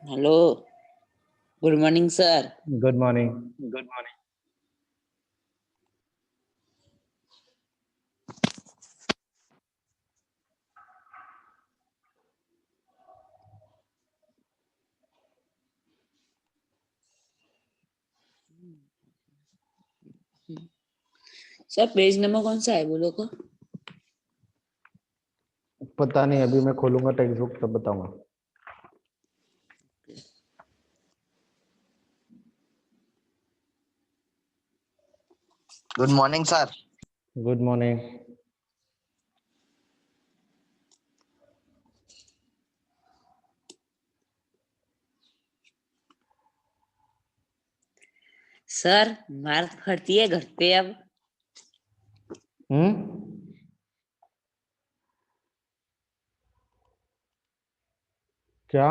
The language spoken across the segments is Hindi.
Hello. Good morning sir. Good morning. Good morning. Sir page number कौन सा है बोलो को? पता नहीं, अभी मैं खोलूंगा टेक्स्ट बुक तब बताऊंगा। Good morning sir. Good morning. Sir मार फटती है घर पे अब। क्या?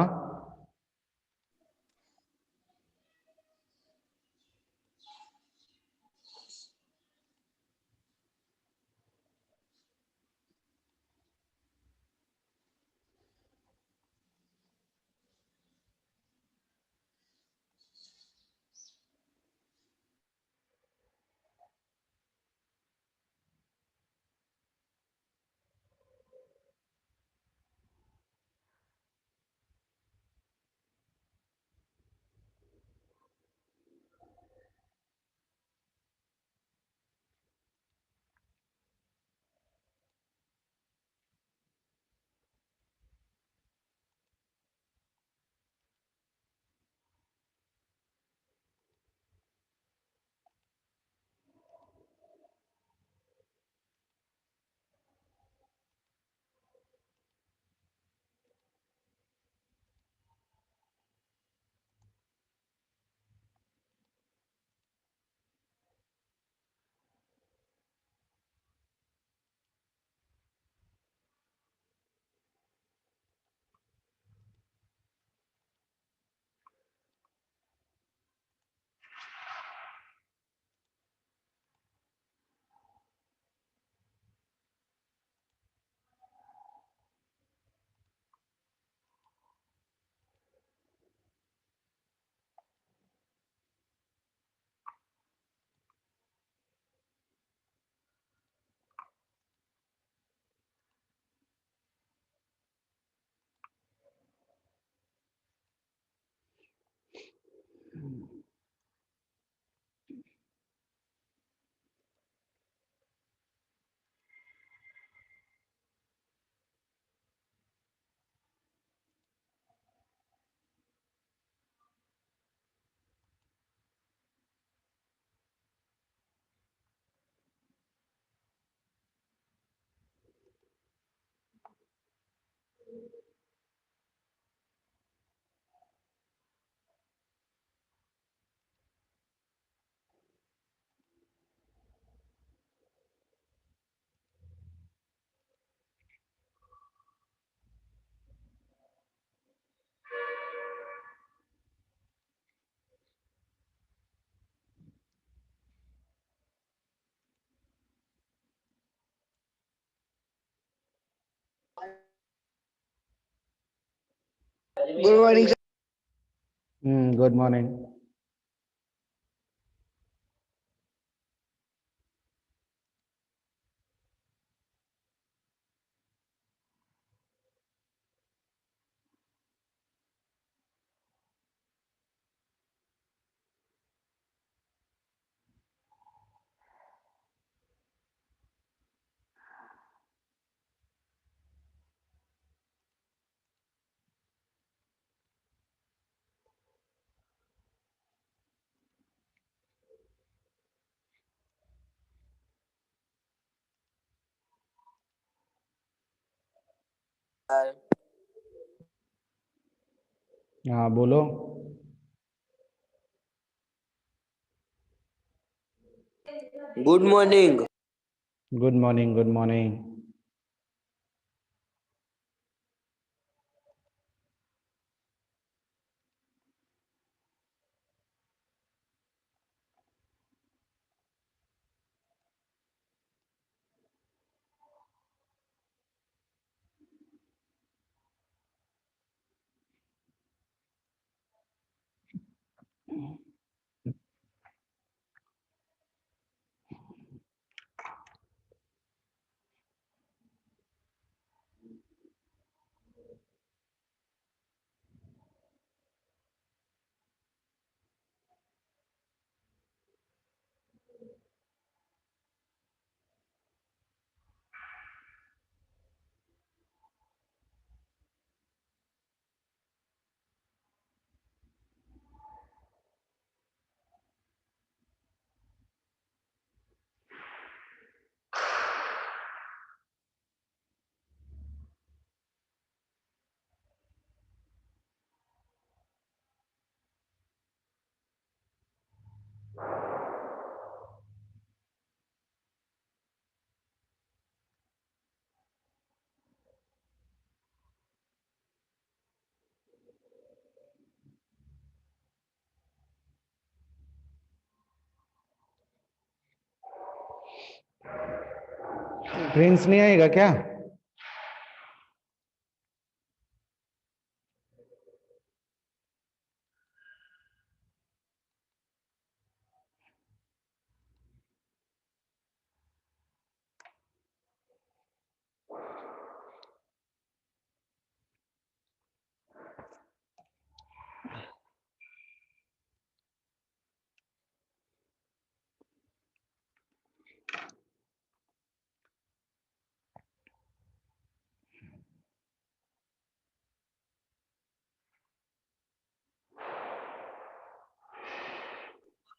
Good morning sir. Good morning. हाँ बोलो। Good morning. Good morning. Good morning. Prince नहीं आएगा क्या?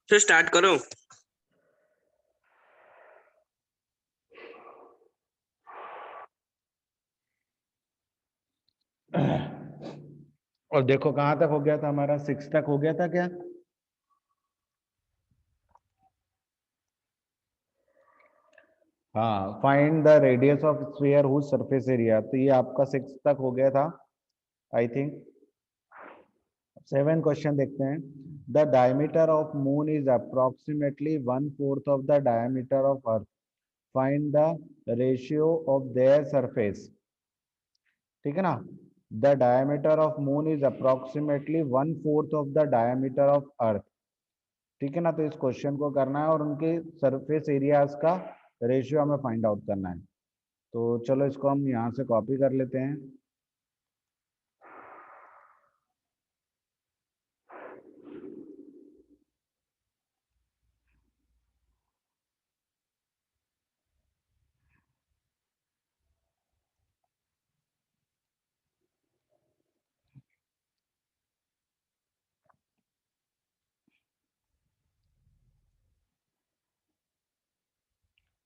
तो स्टार्ट करो। और देखो कहाँ तक हो गया था हमारा, 6 तक हो गया था क्या? हाँ, find the radius of sphere whose surface area, तो ये आपका 6 तक हो गया था आई थिंक। 7 क्वेश्चन देखते हैं। The diameter of moon is approximately 1/4 of the diameter of earth, find the ratio of their surface. ठीक है ना, the diameter of moon is approximately 1/4 of the diameter of earth. ठीक है ना, तो इस क्वेश्चन को करना है और उनके सरफेस एरियाज का रेशियो हमें फाइंड आउट करना है। तो चलो इसको हम यहाँ से कॉपी कर लेते हैं।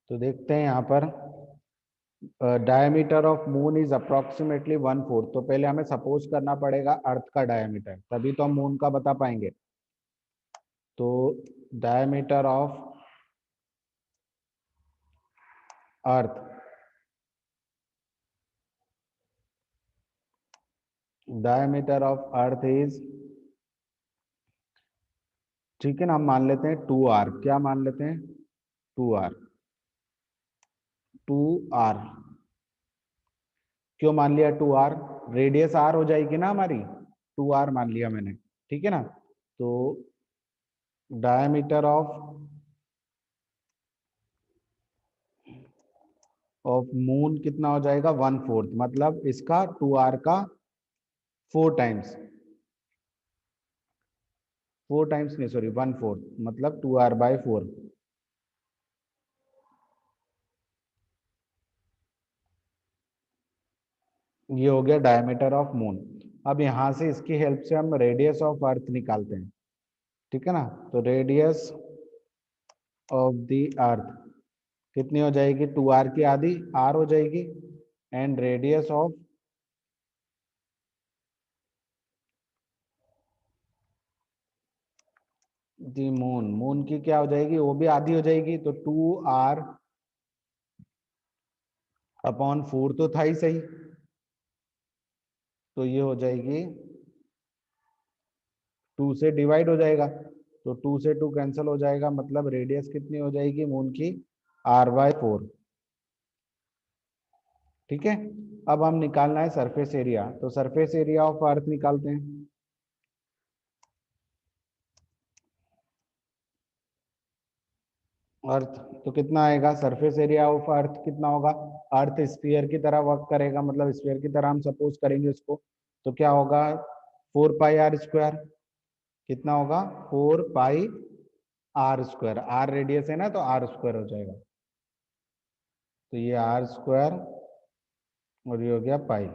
तो देखते हैं यहाँ पर diameter of moon is approximately 1/4। तो पहले हमें सपोज करना पड़ेगा अर्थ का डायमीटर, तभी तो हम मून का बता पाएंगे। तो diameter of earth, diameter of earth is, ठीक है ना, हम मान लेते हैं 2r। क्या मान लेते हैं? 2r। 2r क्यों मान लिया 2r? रेडियस r हो जाएगी ना हमारी, 2r मान लिया मैंने। ठीक है ना, तो डायमीटर ऑफ मून कितना हो जाएगा? 1/4, मतलब इसका 2r का 4 टाइम्स, 4 टाइम्स नहीं सॉरी 1/4, मतलब 2r/4। ये हो गया डायमीटर ऑफ मून। अब यहाँ से इसकी हेल्प से हम रेडियस ऑफ अर्थ निकालते हैं। ठीक है ना, तो रेडियस ऑफ द अर्थ कितनी हो जाएगी? 2r की आधी r हो जाएगी, and radius of the moon, moon की क्या हो जाएगी? वो भी आधी हो जाएगी, तो 2r/4 तो था ही सही, तो ये हो जाएगी 2 से डिवाइड हो जाएगा, तो 2 से 2 कैंसिल हो जाएगा, मतलब रेडियस कितनी हो जाएगी मून की? r/4। ठीक है, अब हम निकालना है सरफेस एरिया, तो सरफेस एरिया ऑफ अर्थ निकालते हैं। अर्थ, तो कितना आएगा सरफेस एरिया ऑफ अर्थ कितना होगा? अर्थ स्फीयर की तरह वर्क करेगा, मतलब स्फीयर की तरह हम सपोज करेंगे उसको, तो क्या होगा 4 पाई r स्क्वायर। कितना होगा 4 पाई r स्क्वायर, आर रेडियस है ना तो r स्क्वायर हो जाएगा, तो ये r स्क्वायर और ये हो गया पाई,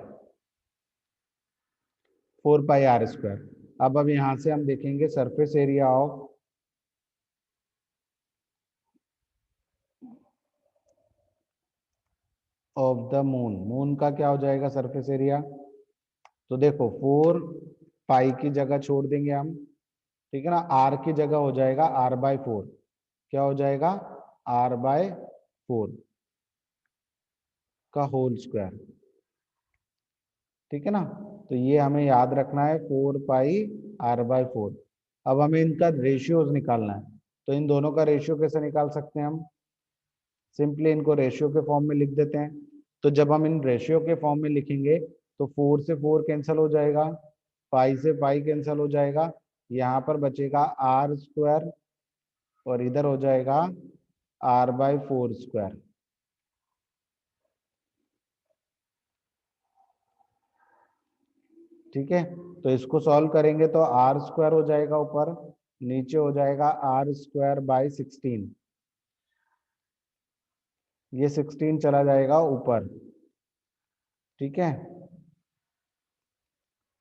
4 पाई r स्क्वायर। अब यहां से हम देखेंगे surface area of the moon. Moon का क्या हो जाएगा सरफेस एरिया? तो देखो 4 पाई की जगह छोड़ देंगे हम, ठीक है ना, आर की जगह हो जाएगा r/4। क्या हो जाएगा r/4 का होल स्क्वायर, ठीक है ना। तो ये हमें याद रखना है 4 पाई r/4। अब हमें इनका रेशियोज निकालना है, तो इन दोनों का रेशियो कैसे निकाल सकते हैं हम? सिंपली इनको रेशियो के फॉर्म में लिख देते हैं। तो जब हम इन रेशियो के फॉर्म में लिखेंगे तो 4 से 4 कैंसिल हो जाएगा, पाई से पाई कैंसिल हो जाएगा, यहाँ पर बचेगा r स्क्वायर और इधर हो जाएगा r/4 स्क्वायर। ठीक है, तो इसको सॉल्व करेंगे तो r स्क्वायर हो जाएगा ऊपर, नीचे हो जाएगा r²/16। ये 16 चला जाएगा ऊपर, ठीक है,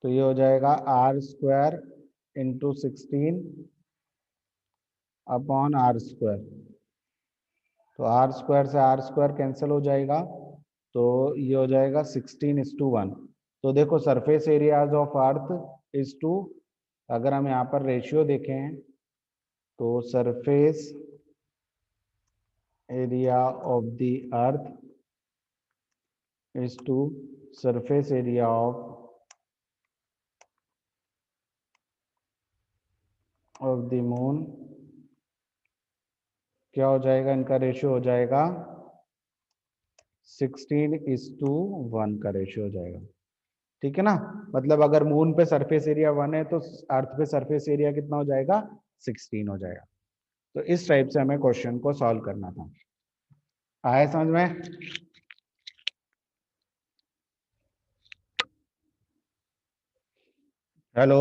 तो ये हो जाएगा r² इंटू 16 अपॉन r²। तो r² से r² कैंसिल हो जाएगा, तो ये हो जाएगा 16:1। तो देखो surface areas of earth is to, अगर हम यहाँ पर रेशियो देखें तो surface area of the earth is to surface area of the moon. क्या हो जाएगा, इनका रेशियो हो जाएगा 16:1 का रेशियो हो जाएगा, ठीक है ना। मतलब अगर मून पे सरफेस एरिया 1 है तो अर्थ पे सरफेस एरिया कितना हो जाएगा 16 हो जाएगा। तो इस टाइप से हमें क्वेश्चन को सॉल्व करना था। आया समझ में? Hello,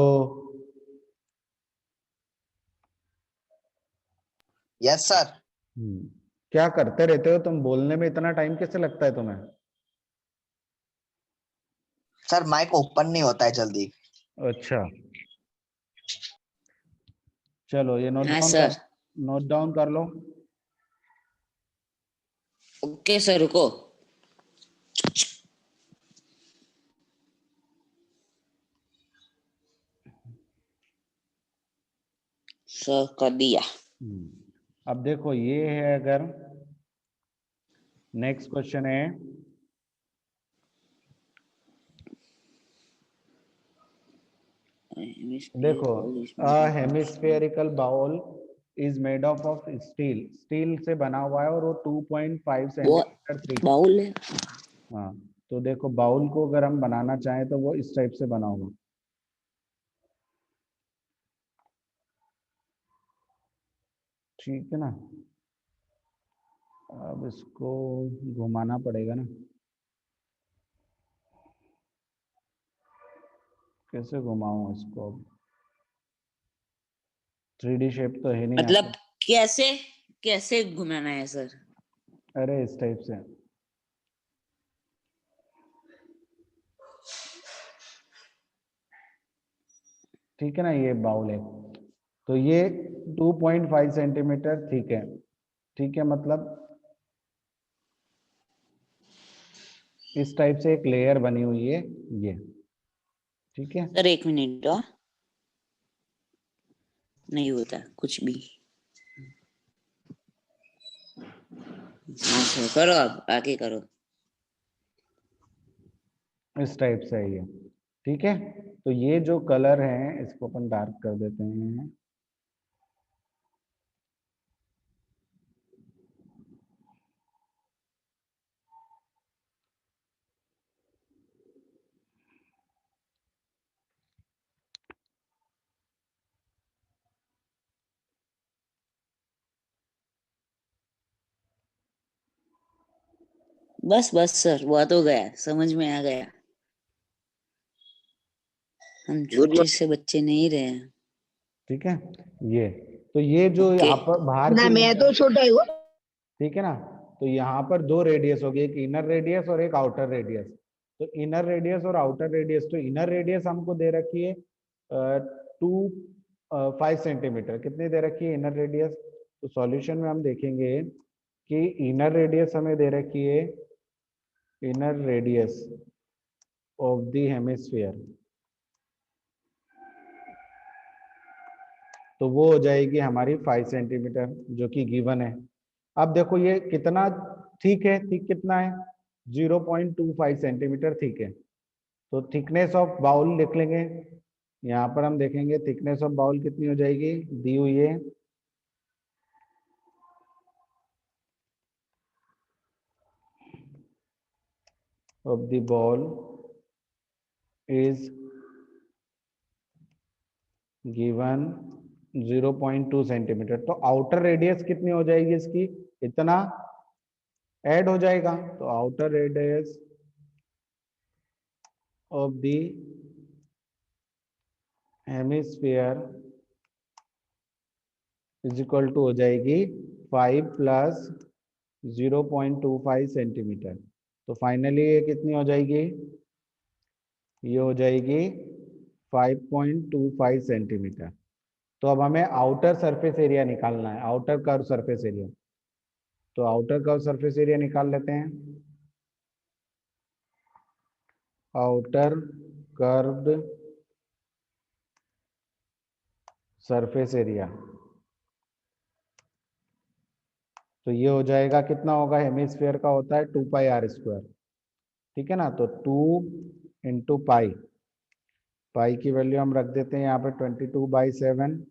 yes sir. क्या करते रहते हो तुम? बोलने में इतना टाइम कैसे लगता है तुम्हें? सर माइक ओपन नहीं होता है जल्दी। अच्छा, चलो ये हाँ सर। नोट डाउन कर लो। ओके सर, रुको। सर कर दिया। अब देखो ये है, अगर नेक्स्ट क्वेश्चन है, देखो hemispherical bowl is made of steel, steel से बना हुआ है और वो 2.5 वो सेंटीमीटर थिक। बाउल है। हाँ, तो देखो बाउल को अगर हम बनाना चाहें तो वो इस टाइप से बना होगा, ठीक है ना। अब इसको घुमाना पड़ेगा ना, कैसे घुमाऊं इसको? 3D शेप तो है नहीं यहाँ मतलब पे। कैसे कैसे घुमाना है सर? अरे इस टाइप से, ठीक है ना, ये बाउल है तो ये 2.5 सेंटीमीटर ठीक है, ठीक है, मतलब इस टाइप से एक लेयर बनी हुई है ये, ठीक है। सर 1 मिनट नहीं होता कुछ भी। हाँ सर, करो, अब आगे करो। इस टाइप से है ये, ठीक है। तो ये जो कलर है इसको अपन डार्क कर देते हैं, बस बस सर, वो तो गया, समझ में आ गया। हम छोटे से बच्चे नहीं रहे हैं। ठीक है। ये तो ये जो ओके। यहाँ पर बाहर ना की मैं तो छोटा ही हूँ। ठीक है ना, तो यहाँ पर दो रेडियस हो गए, एक इनर रेडियस और एक आउटर रेडियस। तो इनर रेडियस और आउटर रेडियस, तो इनर रेडियस हमको दे रखी है 5 सेंटीमीटर। कितनी दे रखी है इनर रेडियस? तो सॉल्यूशन में हम देखेंगे कि इनर रेडियस हमें दे रखी है, inner radius of the hemisphere, तो वो हो जाएगी हमारी 5 सेंटीमीटर, जो कि गिवन है। अब देखो ये कितना ठीक है, ठीक कितना है? 0.25 सेंटीमीटर ठीक है। तो थिकनेस ऑफ बाउल लिख लेंगे। यहाँ पर हम देखेंगे थिकनेस ऑफ बाउल कितनी हो जाएगी, दी हुई है of the ball is given 0.2 centimetre. तो आउटर रेडियस कितनी हो जाएगी इसकी, इतना ऐड हो जाएगा। तो outer radius of the hemisphere is equal to हो जाएगी 5 प्लस 0.25 सेंटीमीटर। तो फाइनली ये कितनी हो जाएगी, ये हो जाएगी 5.25 सेंटीमीटर। तो अब हमें आउटर सरफेस एरिया निकालना है, आउटर कर्व सरफेस एरिया। तो आउटर कर्व सरफेस एरिया निकाल लेते हैं। आउटर कर्व्ड सरफेस एरिया, तो ये हो जाएगा, कितना होगा, हेमिस्फीयर का होता है 2πr²। ठीक है ना, तो 2 इंटू पाई, पाई की वैल्यू हम रख देते हैं यहाँ पे 22/7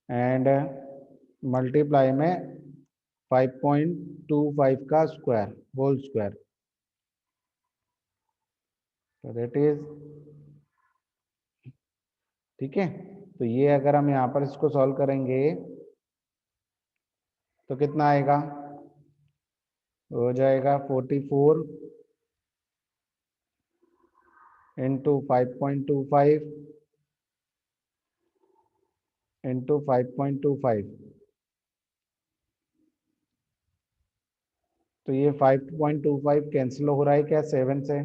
एंड मल्टीप्लाई में 5.25 का स्क्वायर, होल स्क्वायर। तो दैट इज, ठीक है। तो ये अगर हम यहाँ पर इसको सॉल्व करेंगे तो कितना आएगा, हो जाएगा 44 इंटू 5.25 इंटू 5.25। तो ये 5.25 कैंसिल हो रहा है क्या 7 से?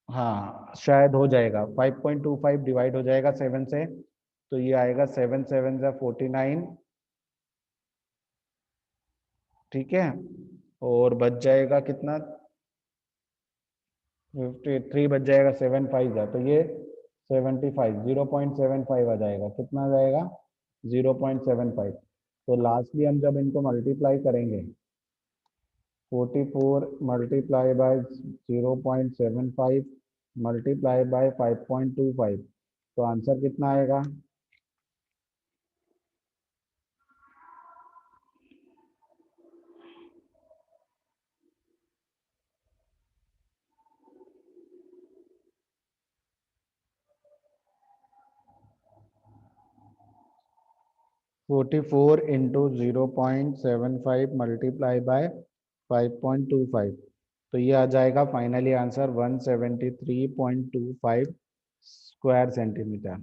हाँ शायद हो जाएगा, 5.25 डिवाइड हो जाएगा 7 से, तो ये आएगा 7 7 जा 49। ठीक है, और बच जाएगा कितना, 53 बच जाएगा, 7 5 जा, तो ये 75, 0.75 आ जाएगा। कितना आ जाएगा, 0.75। तो लास्टली हम जब इनको मल्टीप्लाई करेंगे, 44 मल्टीप्लाई बाय 0.75 मल्टीप्लाई बाय 5.25, तो आंसर कितना आएगा, forty four into 0.75 multiply by 5.25, तो ये आ जाएगा फाइनली आंसर 173.25 स्क्वायर सेंटीमीटर।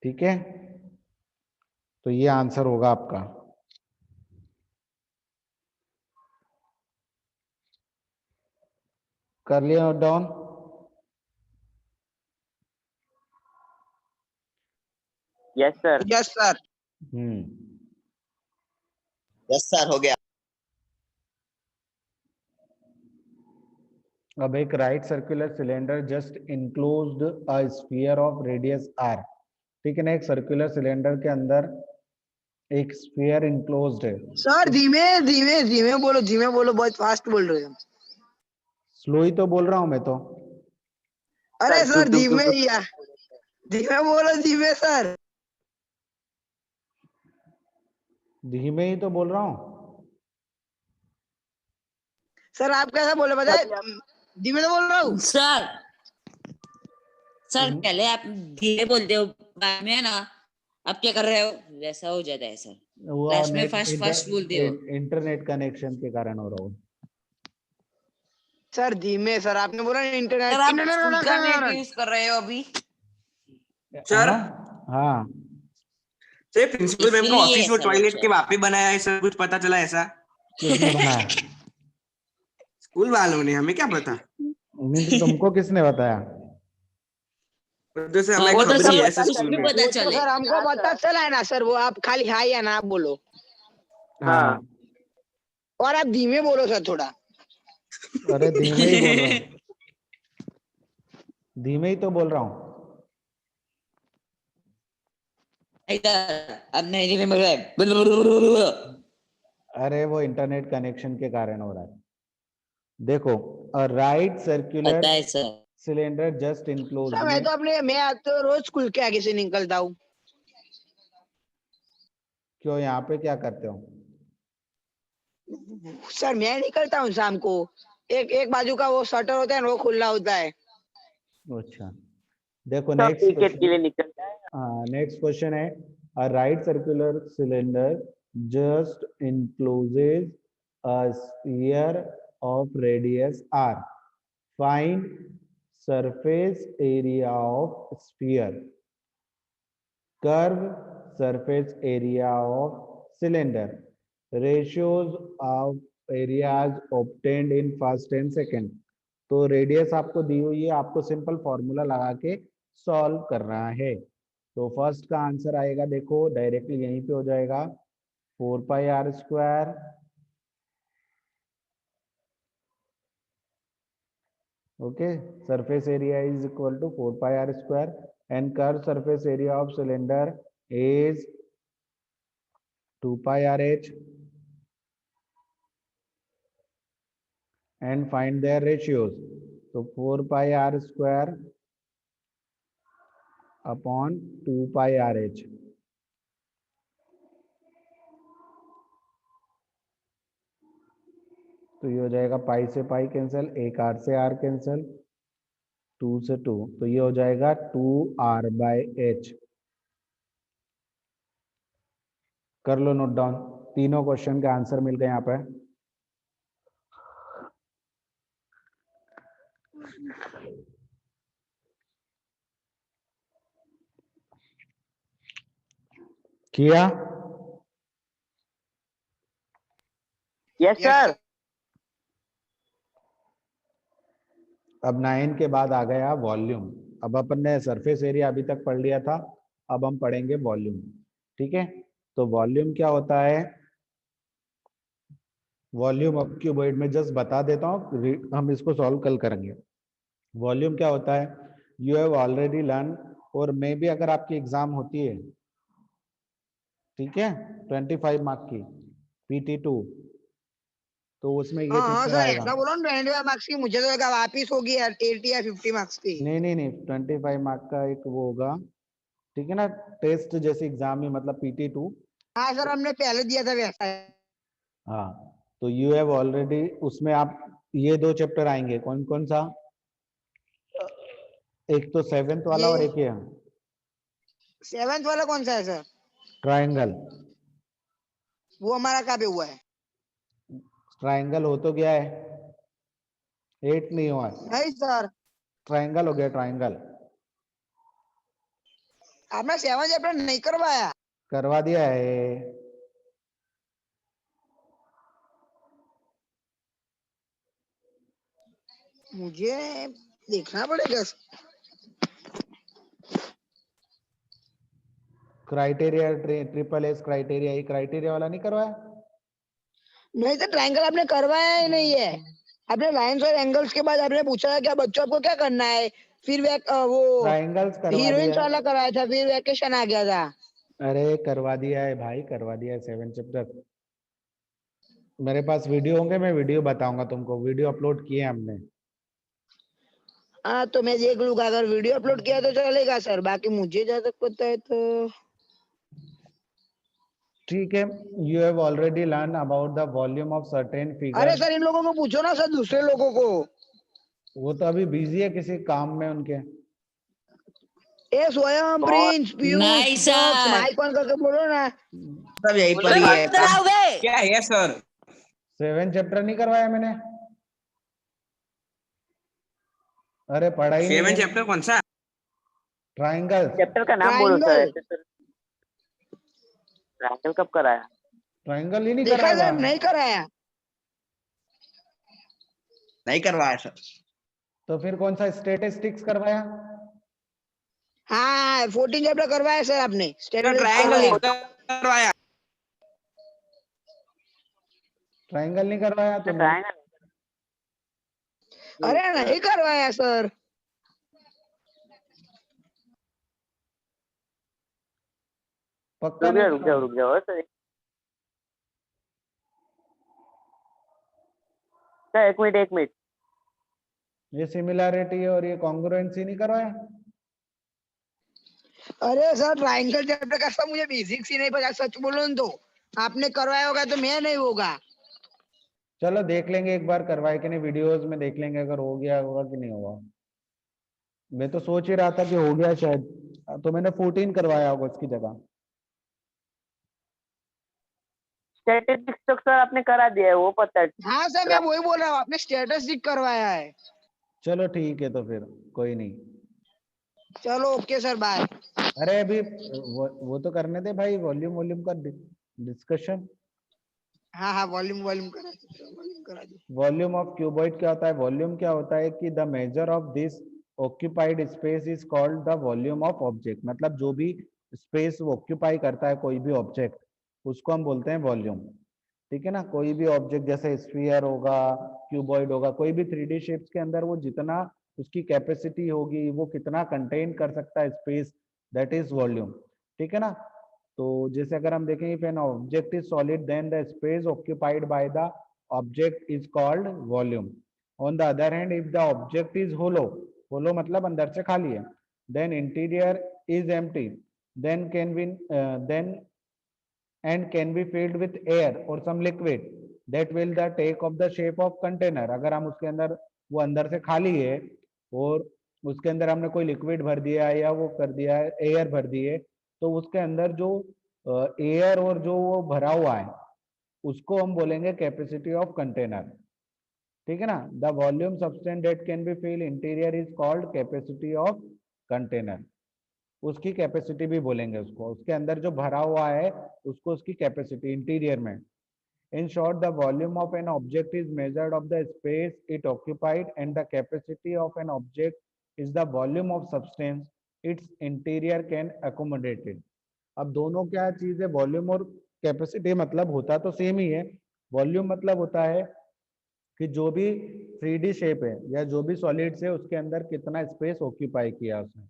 ठीक है, तो ये आंसर होगा आपका। कर लिया note down? Yes sir. Yes sir. Yes sir, हो गया। अब एक right circular cylinder just enclosed a sphere of radius r। ठीक है ना, एक सर्कुलर सिलेंडर के अंदर एक स्फीयर इनक्लोज्ड है। सर धीमे धीमे धीमे बोलो, बहुत फास्ट बोल रहे हो। स्लो ही तो बोल रहा हूं मैं तो। अरे सर, सर टुक, टुक, धीमे टुक, ही धीमे बोलो, धीमे सर। धीमे ही तो बोल रहा हूँ। सर आप कैसा बोले बताए, धीमे तो बोल रहा हूँ। सर सर पहले आप धीरे बोलते हो, बाद में है ना आप क्या कर रहे हो वैसा हो जाता है सर। वो लास्ट में फास्ट फास्ट बोलते हो। इंटरनेट कनेक्शन के कारण हो रहा हो। सर धीमे सर, आपने बोला सर इंटरनेट आप स्कूल का नेट यूज कर रहे हो अभी। सर हाँ सर प्रिंसिपल मैम का इसीलिए ऑफिस वो ऐसा टॉयलेट बच्चा के वहां पे बनाया है सर, कुछ पता चला ऐसा? किसने बनाया? स्कूल वालों ने, हमें क्या पता। नहीं तो तुमको किसने बताया? तो सर हमें वो तो खबर ही सब है सर कुछ स्कूल भी में। पता वो तो चले। सर हमको पता चला है ना सर, वो आप खाली हाँ या ना बोलो, हाँ और आप धीमे बोलो सर थोड़ा। अरे धीमे ही बोल रहा हूँ, धीमे ही तो बोल रहा हूँ। इधर अब नहीं रिमेम्बर। अरे वो इंटरनेट कनेक्शन के कारण हो रहा है। देखो, अ राइट सर्कुलर पता है sir. Cylinder just enclose sir में, मैं तो रोज स्कूल के आगे से निकलता हूँ। क्यों यहाँ पे क्या करते हो? सर मैं निकलता हूँ शाम को, एक एक बाजू का वो शटर होता है ना, वो खुला होता है। अच्छा देखो सब नेक्स्ट क्रिकेट के लिए क्वेश्चन। निकलता है। हाँ नेक्स्ट क्वेश्चन है, a right circular cylinder just encloses a sphere of radius r. Find surface area of sphere. Curve surface area of cylinder. Ratios of areas obtained in first and second. तो रेडियस आपको दी हुई है, आपको सिंपल फॉर्मूला लगा के सॉल्व करना है। तो फर्स्ट का आंसर आएगा, देखो डायरेक्टली यहीं पे हो जाएगा, 4πr²। Okay, surface area is equal to 4πr² and curved surface area of cylinder is 2πrh, and find their ratios. So 4πr² upon 2πrh. तो ये हो जाएगा पाई से पाई कैंसिल, एक आर से आर कैंसिल, 2 से 2, तो ये हो जाएगा 2r/h। कर लो नोट डाउन, तीनों क्वेश्चन के आंसर मिल गए यहाँ पे। किया? Yes sir. अब 9 के बाद आ गया वॉल्यूम। अब अपन ने सरफेस एरिया अभी तक पढ़ लिया था, अब हम पढ़ेंगे वॉल्यूम। ठीक है, तो वॉल्यूम क्या होता है? वॉल्यूम अब क्यूबॉइड में जस्ट बता देता हूँ, हम इसको सॉल्व कल करेंगे। वॉल्यूम क्या होता है, यू हैव ऑलरेडी लर्न, और मे भी अगर आपकी एग्जाम होती है, ठीक है, 25 मार्क की PT2, तो उसमें ये हाँ चैप्टर सर, आएगा। ऐसा बोलो ना 25 मार्क्स की, मुझे तो लगा वापिस होगी 80 या 50 मार्क्स की। नहीं 25 मार्क का एक वो होगा, ठीक है ना, टेस्ट जैसे एग्जाम में, मतलब PT2। हाँ सर, हमने पहले दिया था वैसा। हाँ, तो यू हैव ऑलरेडी, उसमें आप ये 2 चैप्टर आएंगे, कौन कौन सा? एक तो 7th वाला और एक ये 7th वाला कौन सा है सर? ट्रायंगल। वो हमारा कहाँ पे हुआ है? ट्रायंगल हो तो गया है, 8 नहीं हुआ है, नहीं सर, ट्रायंगल हो गया, ट्रायंगल आपने 7 चैप्टर नहीं करवाया। करवा दिया है। मुझे देखना पड़ेगा। क्राइटेरिया, ट्रिपल एस क्राइटेरिया, ये क्राइटेरिया वाला नहीं करवाया? नहीं सर, ट्रायंगल आपने करवाया ही नहीं है। आपने लाइंस और एंगल्स के बाद आपने पूछा क्या बच्चों आपको क्या करना है, फिर वो ट्रायंगल्स करवा हीरोइंस दिया है। वाला कराया था, फिर वैकेशन आ गया था। अरे करवा दिया है भाई, करवा दिया है 7 चैप्टर। मेरे पास वीडियो होंगे, मैं वीडियो बताऊंगा तुमको, वीडियो अपलोड किए हमने। हाँ तो मैं देख लूंगा, अगर वीडियो अपलोड किया तो चलेगा सर, बाकी मुझे जहाँ तक पता है तो। ठीक है, you have already learn about the volume of certain अरे फिगर। सर इन लोगों को पूछो ना सर, दूसरे लोगों को। वो तो अभी बिजी है किसी काम में उनके। ए Swayam Prince Piyush Nice, Daksh sir. Mike on करके बोलो ना। सब यहीं पर ही है कराओगे क्या है सर? 7 चैप्टर नहीं करवाया मैंने? अरे पढ़ा ही नहीं 7 है। चैप्टर कौन सा? ट्राइंगल। चैप्टर का नाम बोलो सर, ट्राइंगल ऐसे सर। ट्रायंगल कब कराया? ट्राइंगल ही नहीं देखा कराया। सर नहीं कराया। नहीं करवाया सर। तो फिर कौन सा स्टेटिस्टिक्स करवाया? हाँ 14 चैप्टर करवाया सर आपने। सर स्टेटिस्टिक्स ट्रायंगल नहीं करवाया। करवाया। ट्राइंगल नहीं करवाया तो ट्रायंगल अरे नहीं करवाया सर। पक्का नहीं करवाया? रुक जाओ सर। सर एक मिनट। ये सिमिलैरिटी और ये कॉन्ग्रुएंसी नहीं करवाया? अरे सर ट्राइंगल चैप्टर का सब मुझे बेसिक्स ही नहीं पता, सच बोलो न तो आपने करवाया होगा तो मैं नहीं होगा। चलो देख लेंगे एक बार करवाए कि नहीं, वीडियोस में देख लेंगे अगर हो गया होगा कि नहीं होगा। मैं तो सोच ही रहा था कि हो गया शायद, तो मैंने 14 करवाया होगा उसकी जगह। स्टैटिस्टिक्स तो सर आपने करा दिया है, वो पता है। हाँ सर मैं वही बोल रहा हूँ, आपने स्टेटिस्टिक्स करवाया है। चलो ठीक है, तो फिर कोई नहीं। चलो ओके सर बाय। अरे अभी वो तो करने दे भाई, वॉल्यूम का डिस्कशन। हाँ हाँ वॉल्यूम वॉल्यूम करा दो, वॉल्यूम करा दो। वॉल्यूम ऑफ क्यूबॉइड क्या होता है? वॉल्यूम क्या होता है कि the measure of this occupied space is called the volume of object. मतलब जो भी स्पेस वो ऑक्यूपाई करता है कोई भी ऑब्जेक्ट, उसको हम बोलते हैं वॉल्यूम। ठीक है ना? कोई भी ऑब्जेक्ट जैसे स्फीयर होगा, क्यूबॉइड होगा, कोई भी 3D शेप्स के अंदर वो जितना उसकी कैपेसिटी होगी, वो कितना कंटेन कर सकता है स्पेस, दैट इज वॉल्यूम। ठीक है ना? तो जैसे अगर हम देखें, if an object is solid then the space occupied by the object is called volume. On the other hand if the object is hollow, hollow मतलब अंदर से खाली है, then interior is empty, then can be then and can be filled with air or some liquid that will the take of the shape of container। अगर हम उसके अंदर, वो अंदर से खाली है और उसके अंदर हमने कोई लिक्विड भर दिया या वो कर दिया है, एयर भर दी है, तो उसके अंदर जो एयर और जो वो भरा हुआ है उसको हम बोलेंगे कैपेसिटी ऑफ कंटेनर। ठीक है ना? The volume substance that can be fill interior is called capacity of container. उसकी कैपेसिटी भी बोलेंगे उसको, उसके अंदर जो भरा हुआ है उसको उसकी कैपेसिटी इंटीरियर में। In short the volume of N object is measured of the space it occupied and the capacity of N object is the volume of substance it's interior can accommodated. अब दोनों क्या चीज है? वॉल्यूम और कैपेसिटी मतलब होता तो सेम ही है। वॉल्यूम मतलब होता है कि जो भी 3D शेप है या जो भी सॉलिड्स है उसके अंदर कितना स्पेस ऑक्यूपाई किया उसने,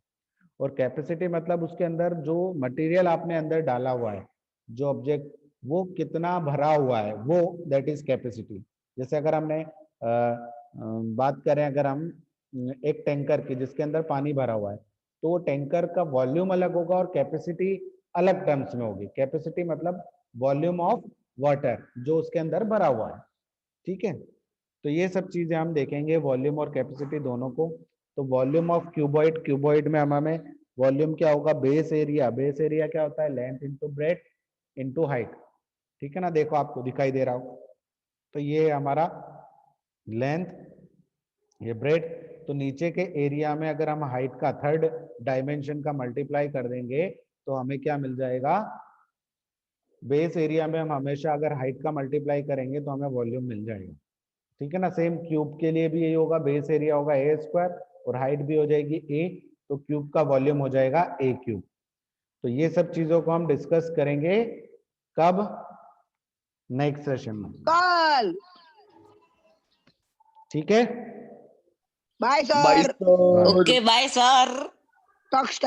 और कैपेसिटी मतलब उसके अंदर जो मटेरियल आपने अंदर डाला हुआ है, जो ऑब्जेक्ट वो कितना भरा हुआ है, वो दैट इज कैपेसिटी। जैसे अगर हमने बात करें, अगर हम एक टैंकर की जिसके अंदर पानी भरा हुआ है, तो वो टैंकर का वॉल्यूम अलग होगा और कैपेसिटी अलग टर्म्स में होगी। कैपेसिटी मतलब वॉल्यूम ऑफ वाटर जो उसके अंदर भरा हुआ है। ठीक है? तो ये सब चीजें हम देखेंगे, वॉल्यूम और कैपेसिटी दोनों को। तो वॉल्यूम ऑफ क्यूबॉइड, क्यूबॉइड में हमें वॉल्यूम क्या होगा? Base area. बेस एरिया क्या होता है? Length into breadth into height. ठीक है ना? देखो आपको दिखाई दे रहा हो, तो ये हमारा लेंथ, ये ब्रेथ। तो नीचे के एरिया में अगर हम हाइट का थर्ड डायमेंशन का मल्टीप्लाई कर देंगे तो हमें क्या मिल जाएगा? बेस एरिया में हम हमेशा अगर हाइट का मल्टीप्लाई करेंगे तो हमें वॉल्यूम मिल जाएगा। ठीक है ना? सेम क्यूब के लिए भी यही होगा, बेस एरिया होगा ए स्क्वायर और हाइट भी हो जाएगी ए, तो क्यूब का वॉल्यूम हो जाएगा ए क्यूब। तो ये सब चीजों को हम डिस्कस करेंगे कब? नेक्स्ट सेशन में। कल। ठीक है? बाय बाईस सर। तो okay bye sir. Talk start.